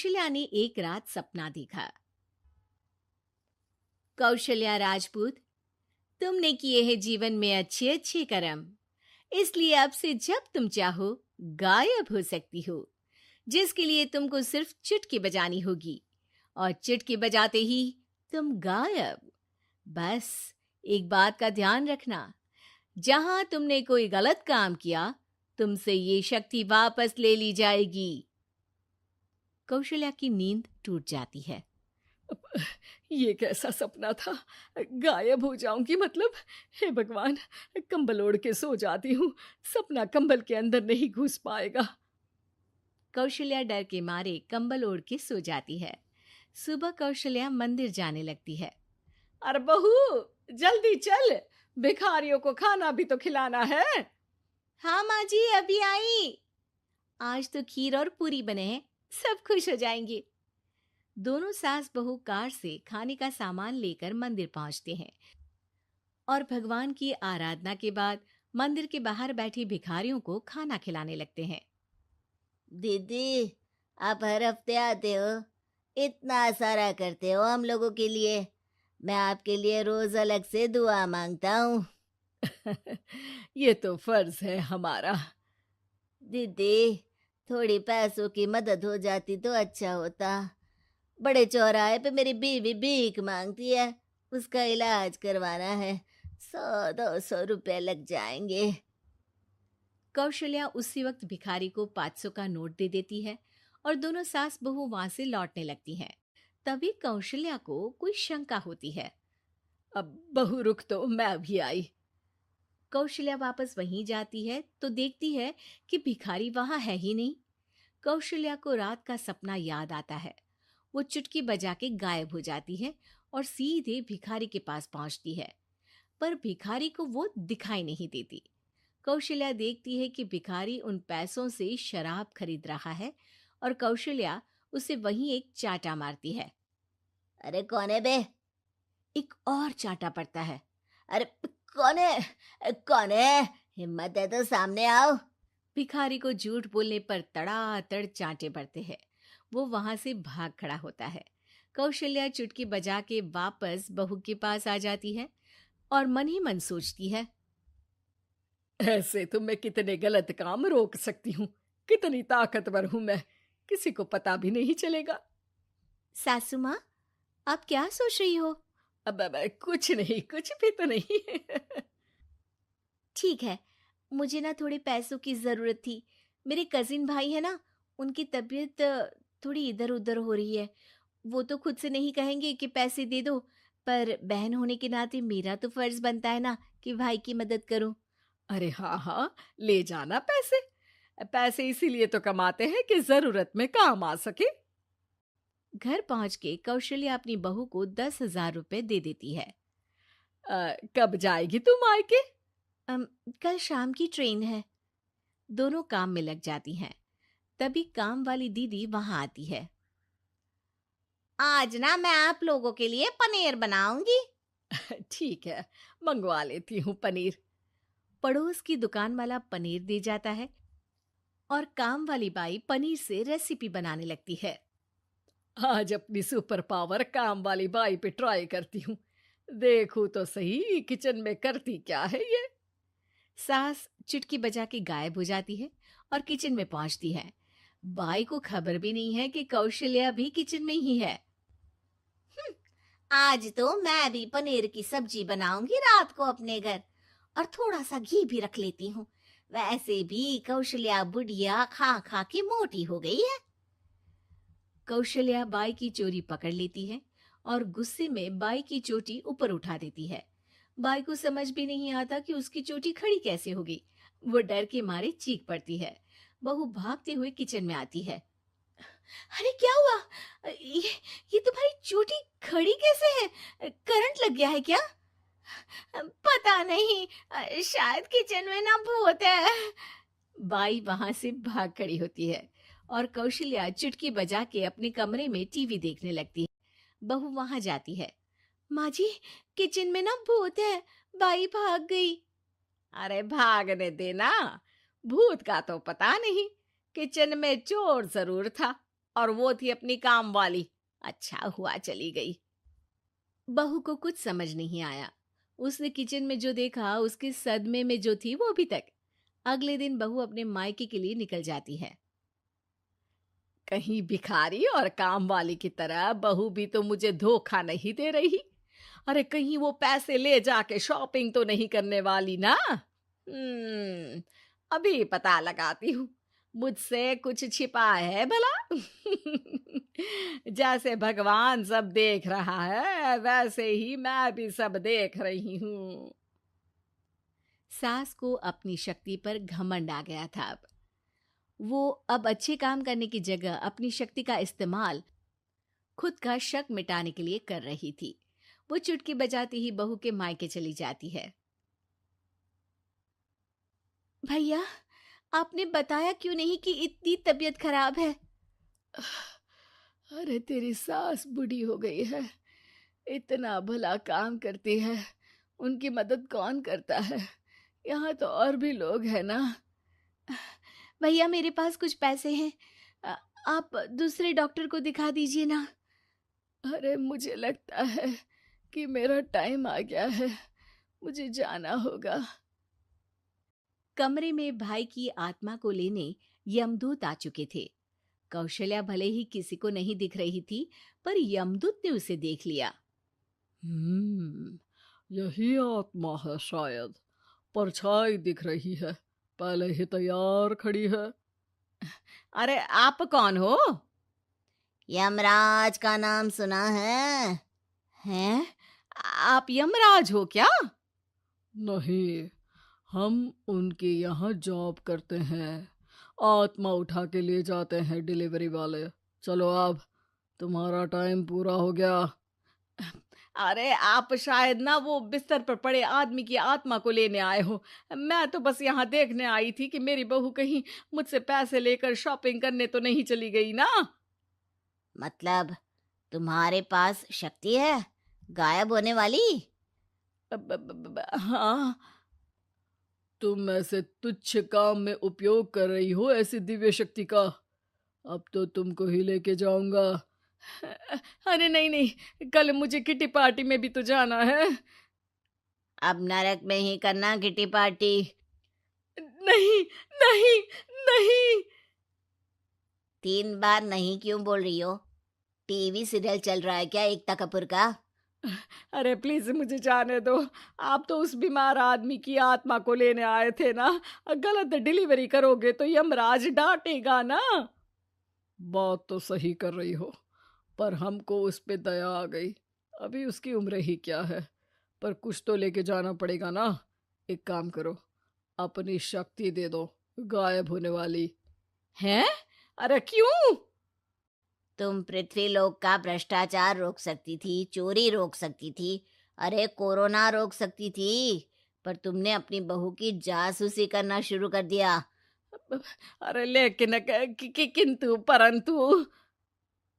कौशल्या ने एक रात सपना देखा। कौशल्या राजपूत, तुमने किए हैं जीवन में अच्छे अच्छे कर्म, इसलिए अब से जब तुम चाहो गायब हो सकती हो, जिसके लिए तुमको सिर्फ चुटकी बजानी होगी और चुटकी बजाते ही तुम गायब। बस एक बात का ध्यान रखना, जहां तुमने कोई गलत काम किया, तुमसे ये शक्ति वापस ले ली जाएगी। कौशल्या की नींद टूट जाती है। ये कैसा सपना था? गायब हो जाऊंगी मतलब? हे भगवान! कंबल ओढ़ के सो जाती हूँ, सपना कंबल के अंदर नहीं घुस पाएगा। कौशल्या डर के मारे कंबल ओढ़ के सो जाती है। सुबह कौशल्या मंदिर जाने लगती है। अरे बहू, जल्दी चल, भिखारियों को खाना भी तो खिलाना है। हाँ माँ जी, अभी आई। आज तो खीर और पूरी बने हैं, सब खुश हो जाएंगे। दोनों सास बहू कार से खाने का सामान लेकर मंदिर पहुंचते हैं और भगवान की आराधना के बाद मंदिर के बाहर बैठे भिखारियों को खाना खिलाने लगते हैं। दीदी, आप हर हफ्ते आते हो, इतना सारा करते हो हम लोगों के लिए। मैं आपके लिए रोज अलग से दुआ मांगता हूँ। ये तो फर्ज है हमारा। दीदी, थोड़ी पैसों की मदद हो जाती तो अच्छा होता। बड़े चौराहे पे मेरी बीवी भीख मांगती है, उसका इलाज करवाना है। 100-200 रुपए लग जाएंगे। कौशल्या उसी वक्त भिखारी को 500 का नोट दे देती है और दोनों सास बहू वहां से लौटने लगती हैं। तभी कौशल्या को कोई शंका होती है। अब बहू रुक, तो मैं अभी आई। कौशल्या वापस वहीं जाती है तो देखती है कि भिखारी वहां है ही नहीं। कौशल्या को रात का सपना याद आता है। वो चुटकी बजा के गायब हो जाती है और सीधे भिखारी के पास पहुंचती है, पर भिखारी को वो दिखाई नहीं देती। कौशल्या देखती है कि भिखारी उन पैसों से शराब खरीद रहा है और कौशल्या उसे वहीं एक चांटा मारती है। अरे कौन है बे? एक और चांटा पड़ता है। अरे कौन है? कौन है? हिम्मत है तो सामने आओ। भिखारी को झूठ बोलने पर तड़ातड़ चांटे पड़ते हैं। वो वहां से भाग खड़ा होता है। कौशल्या चुटकी बजा के वापस बहू के पास आ जाती है और मन ही मन सोचती है, ऐसे तो मैं कितने गलत काम रोक सकती हूँ। कितनी ताकतवर हूँ मैं, किसी को पता भी नहीं चलेगा। सासू माँ, आप क्या सोच रही हो? अब कुछ नहीं, कुछ भी तो नहीं। ठीक है, मुझे ना थोड़े पैसों की जरूरत थी। मेरे कजिन भाई है ना, उनकी तबीयत थोड़ी इधर उधर हो रही है। वो तो खुद से नहीं कहेंगे कि पैसे दे दो, पर बहन होने के नाते मेरा तो फर्ज बनता है ना कि भाई की मदद करूं। अरे हाँ हाँ, ले जाना पैसे। पैसे इसीलिए तो कमाते हैं कि जरूरत में काम आ सके। घर पहुंच के कौशल्या अपनी बहू को 10,000 रुपए दे देती है। कब जाएगी तू मायके? अम, कल शाम की ट्रेन है। दोनों काम में लग जाती हैं। तभी काम वाली दीदी वहां आती है। आज ना मैं आप लोगों के लिए पनीर बनाऊंगी। ठीक है, मंगवा लेती हूँ पनीर। पड़ोस की दुकान वाला पनीर दे जाता है और काम वाली बाई पनीर से रेसिपी बनाने लगती है। आज अपनी सुपर पावर काम वाली बाई पे ट्राई करती हूँ। देखूं तो सही किचन में करती क्या है ये। सास चुटकी बजा के गायब हो जाती है और किचन में पहुंचती है। बाई को खबर भी नहीं है कि कौशल्या भी किचन में ही है। आज तो मैं भी पनीर की सब्जी बनाऊंगी रात को अपने घर, और थोड़ा सा घी भी रख लेती हूँ। वैसे भी कौशल्या बुढ़िया खा खा के मोटी हो गई है। कौशल्या बाई की चोरी पकड़ लेती है और गुस्से में बाई की चोटी ऊपर उठा देती है। बाई को समझ भी नहीं आता कि उसकी चोटी खड़ी कैसे होगी। वो डर के मारे चीख पड़ती है। बहू भागते हुए किचन में आती है। अरे क्या हुआ? ये तुम्हारी चोटी खड़ी कैसे है? करंट लग गया है क्या? पता नहीं, शायद किचन में ना भूत है। बाई वहां से भाग खड़ी होती है और कौशल्या चुटकी बजा के अपने कमरे में टीवी देखने लगती है। बहू वहां जाती है। माँ जी, किचन में ना भूत है, बाई भाग गई। अरे भागने देना, भूत का तो पता नहीं, किचन में चोर जरूर था। और वो थी अपनी काम वाली। अच्छा हुआ चली गई। बहू को कुछ समझ नहीं आया। उसने किचन में जो देखा उसके सदमे में जो थी वो अभी तक। अगले दिन बहू अपने मायके के लिए निकल जाती है। कहीं भिखारी और काम वाली की तरह बहू भी तो मुझे धोखा नहीं दे रही। अरे कहीं वो पैसे ले जाके शॉपिंग तो नहीं करने वाली ना। अभी पता लगाती हूँ। मुझसे कुछ छिपा है भला। जैसे भगवान सब देख रहा है वैसे ही मैं भी सब देख रही हूँ। सास को अपनी शक्ति पर घमंड आ गया था। वो अब अच्छे काम करने की जगह अपनी शक्ति का इस्तेमाल खुद का शक मिटाने के लिए कर रही थी। वो चुटकी बजाती ही बहू के मायके चली जाती है। भैया, आपने बताया क्यों नहीं कि इतनी तबीयत खराब है? अरे तेरी सास बूढ़ी हो गई है, इतना भला काम करती है, उनकी मदद कौन करता है? यहाँ तो और भी लोग हैं ना। भैया, मेरे पास कुछ पैसे हैं। आप दूसरे डॉक्टर को दिखा दीजिए ना। अरे मुझे लगता है कि मेरा टाइम आ गया है, मुझे जाना होगा। कमरे में भाई की आत्मा को लेने यमदूत आ चुके थे। कौशल्या भले ही किसी को नहीं दिख रही थी, पर यमदूत ने उसे देख लिया। यही आत्मा है शायद, परछाई दिख रही है, पहले ही तैयार खड़ी है। अरे आप कौन हो? यमराज का नाम सुना है? हैं? आप यमराज हो क्या? नहीं, हम उनके यहाँ जॉब करते हैं, आत्मा उठा के ले जाते हैं डिलीवरी वाले। चलो अब तुम्हारा टाइम पूरा हो गया। अरे आप शायद ना वो बिस्तर पर पड़े आदमी की आत्मा को लेने आए हो। मैं तो बस यहाँ देखने आई थी कि मेरी बहू कहीं मुझसे पैसे लेकर शॉपिंग करने तो नहीं चली गई ना। मतलब तुम्हारे पास शक्ति है गायब होने वाली? हाँ। तुम ऐसे तुच्छ काम में उपयोग कर रही हो ऐसी दिव्य शक्ति का। अब तो तुमको ही लेके जाऊंगा। अरे नहीं नहीं, कल मुझे किटी पार्टी में भी तो जाना है। अब नरक में ही करना किटी पार्टी। नहीं नहीं नहीं। 3 बार नहीं क्यों बोल रही हो? टीवी सीरियल चल रहा है क्या एकता कपूर का? अरे प्लीज मुझे जाने दो। आप तो उस बीमार आदमी की आत्मा को लेने आए थे ना। गलत डिलीवरी करोगे तो यमराज डांटेगा ना। बात तो सही कर रही हो, पर हमको उस पे दया आ गई। अभी उसकी उम्र ही क्या है, पर कुछ तो लेके जाना पड़ेगा ना। एक काम करो, अपनी शक्ति दे दो, गायब होने वाली। हैं? अरे क्यों? तुम पृथ्वी लोक का भ्रष्टाचार रोक सकती थी, चोरी रोक सकती थी, अरे कोरोना रोक सकती थी, पर तुमने अपनी बहू की जासूसी करना शुरू कर दिया। अरे लेकिन किंतु परंतु।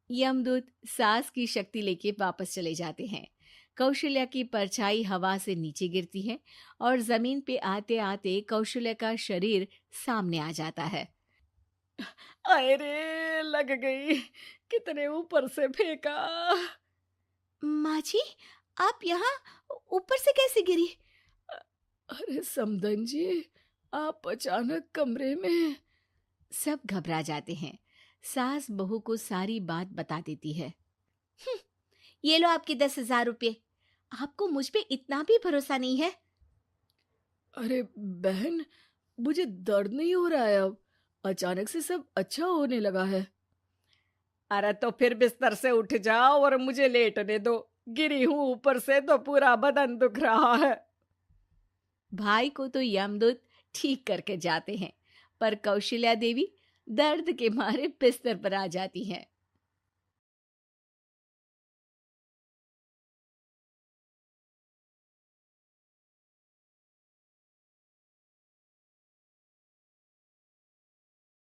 यमदूत सास की शक्ति लेके वापस चले जाते हैं। कौशल्या की परछाई हवा से नीचे गिरती है और जमीन पे आते आते कौशल्या का शरीर सामने आ जाता है। अरे लग गई, कितने ऊपर से फेंका। माँ जी, आप यहाँ ऊपर से कैसे गिरी? अरे समधन जी, आप अचानक कमरे में। सब घबरा जाते हैं। सास बहू को सारी बात बता देती है। ये लो आपके 10,000 रुपये। आपको मुझ पे इतना भी भरोसा नहीं है? अरे बहन, मुझे दर्द नहीं हो रहा है, अब अचानक से सब अच्छा होने लगा है। अरे तो फिर बिस्तर से उठ जाओ और मुझे लेटने दो। गिरी हूं ऊपर से तो पूरा बदन दुख रहा है। भाई को तो यमदूत ठीक करके जाते हैं, पर कौशल्या देवी दर्द के मारे बिस्तर पर आ जाती हैं।